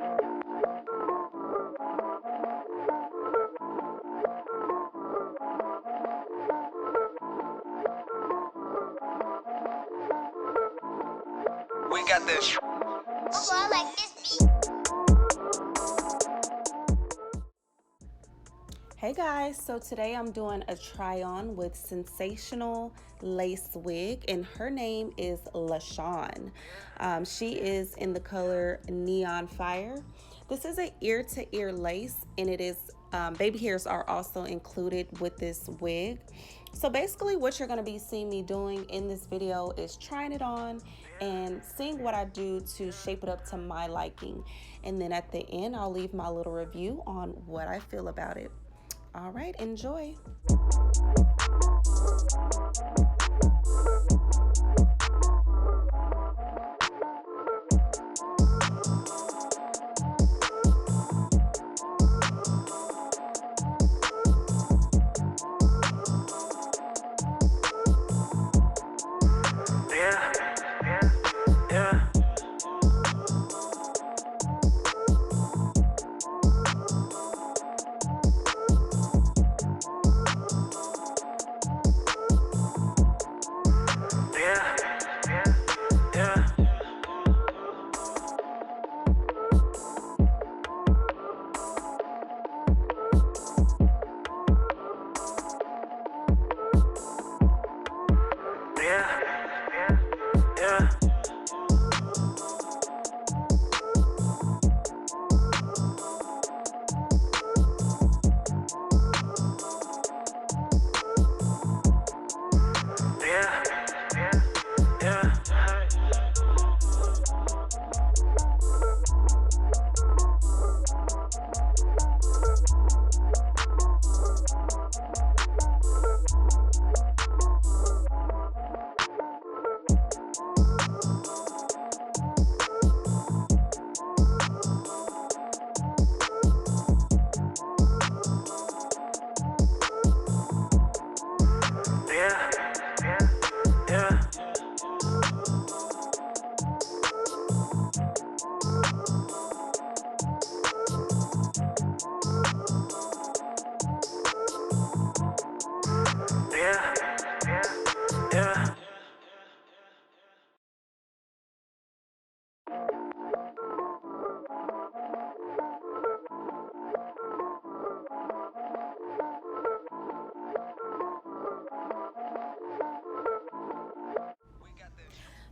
We got this. Hey guys, so today I'm doing a try on with Sensational Lace Wig, and her name is Lachan. She is in the color Neon Fire. This is an ear to ear lace, and it is baby hairs are also included with this wig. So basically what you're going to be seeing me doing in this video is trying it on and seeing what I do to shape it up to my liking. And then at the end, I'll leave my little review on what I feel about it. All right, enjoy.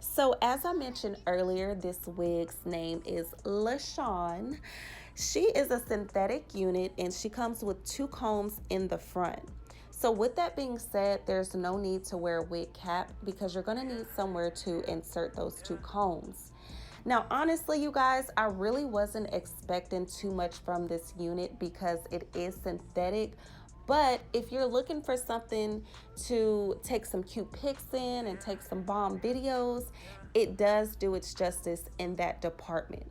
So as I mentioned earlier, this wig's name is Lachan. She is a synthetic unit and she comes with 2 combs in the front. So with that being said, there's no need to wear a wig cap because you're going to need somewhere to insert those 2 combs. Now, honestly, you guys, I really wasn't expecting too much from this unit because it is synthetic. But if you're looking for something to take some cute pics in and take some bomb videos, it does do its justice in that department.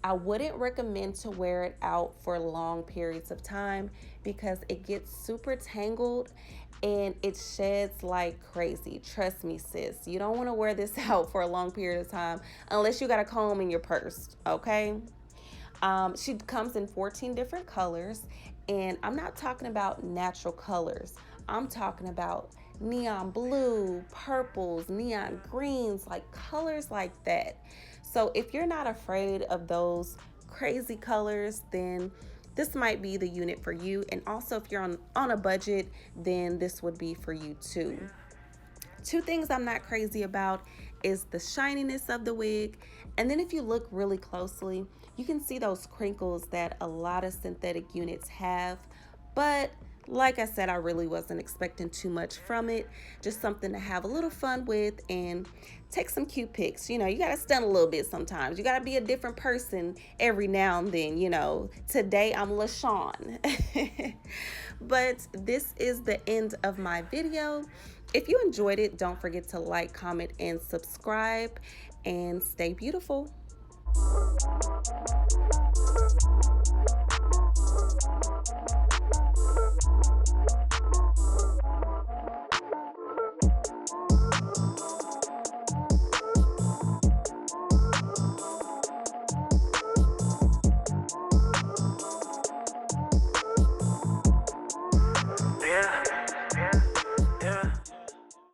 I wouldn't recommend to wear it out for long periods of time because it gets super tangled and it sheds like crazy. Trust me, sis, you don't want to wear this out for a long period of time unless you got a comb in your purse, okay? She comes in 14 different colors, and I'm not talking about natural colors. I'm talking about neon blue, purples, neon greens, like colors like that. So if you're not afraid of those crazy colors, then this might be the unit for you. And also if you're on a budget, then this would be for you too. 2 things I'm not crazy about is the shininess of the wig. And then if you look really closely, you can see those crinkles that a lot of synthetic units have. But like I said, I really wasn't expecting too much from it. Just something to have a little fun with and take some cute pics. You know, you got to stunt a little bit sometimes. You got to be a different person every now and then, you know. Today I'm Lachan. But this is the end of my video. If you enjoyed it, don't forget to like, comment, and subscribe, and stay beautiful. Yeah.